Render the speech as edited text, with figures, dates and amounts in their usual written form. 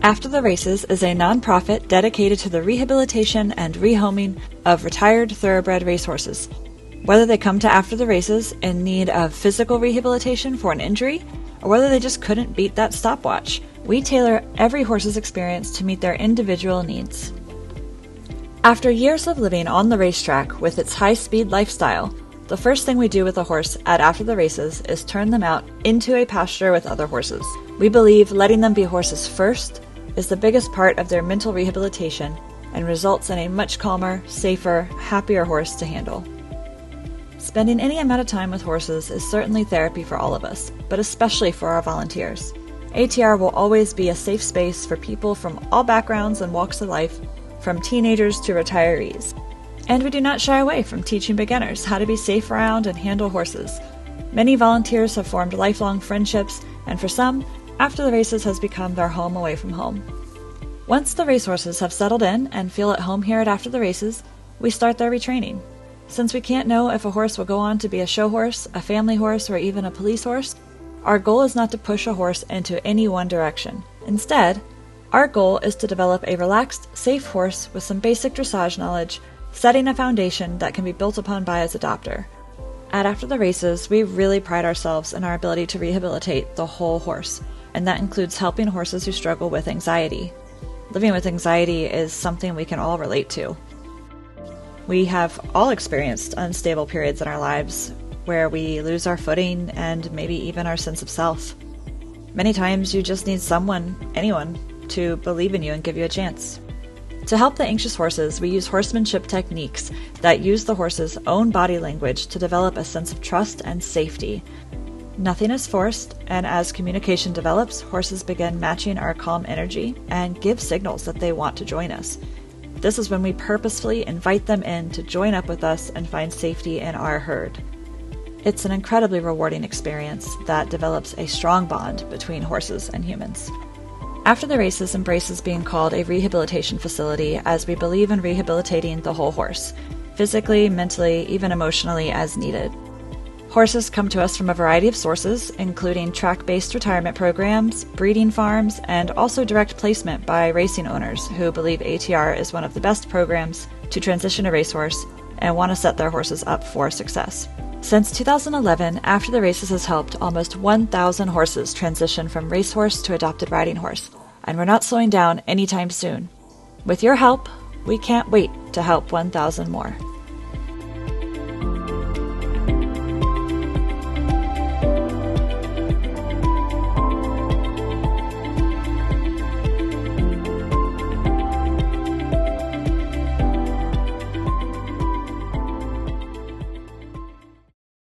After the Races is a nonprofit dedicated to the rehabilitation and rehoming of retired thoroughbred racehorses. Whether they come to After the Races in need of physical rehabilitation for an injury, or whether they just couldn't beat that stopwatch, we tailor every horse's experience to meet their individual needs. After years of living on the racetrack with its high-speed lifestyle, the first thing we do with a horse at After the Races is turn them out into a pasture with other horses. We believe letting them be horses first is the biggest part of their mental rehabilitation and results in a much calmer, safer, happier horse to handle. Spending any amount of time with horses is certainly therapy for all of us, but especially for our volunteers. ATR will always be a safe space for people from all backgrounds and walks of life, from teenagers to retirees. And we do not shy away from teaching beginners how to be safe around and handle horses. Many volunteers have formed lifelong friendships, and for some, After the Races has become their home away from home. Once the racehorses have settled in and feel at home here at After the Races, we start their retraining. Since we can't know if a horse will go on to be a show horse, a family horse, or even a police horse, our goal is not to push a horse into any one direction. Instead, our goal is to develop a relaxed, safe horse with some basic dressage knowledge, setting a foundation that can be built upon by its adopter. At After the Races, we really pride ourselves in our ability to rehabilitate the whole horse, and that includes helping horses who struggle with anxiety. Living with anxiety is something we can all relate to. We have all experienced unstable periods in our lives where we lose our footing and maybe even our sense of self. Many times you just need someone, anyone, to believe in you and give you a chance. To help the anxious horses, we use horsemanship techniques that use the horse's own body language to develop a sense of trust and safety. Nothing is forced, and as communication develops, horses begin matching our calm energy and give signals that they want to join us. This is when we purposefully invite them in to join up with us and find safety in our herd. It's an incredibly rewarding experience that develops a strong bond between horses and humans. After the Races embraces being called a rehabilitation facility, as we believe in rehabilitating the whole horse, physically, mentally, even emotionally as needed. Horses come to us from a variety of sources, including track-based retirement programs, breeding farms, and also direct placement by racing owners who believe ATR is one of the best programs to transition a racehorse and want to set their horses up for success. Since 2011, After the Races has helped almost 1,000 horses transition from racehorse to adopted riding horse, and we're not slowing down anytime soon. With your help, we can't wait to help 1,000 more.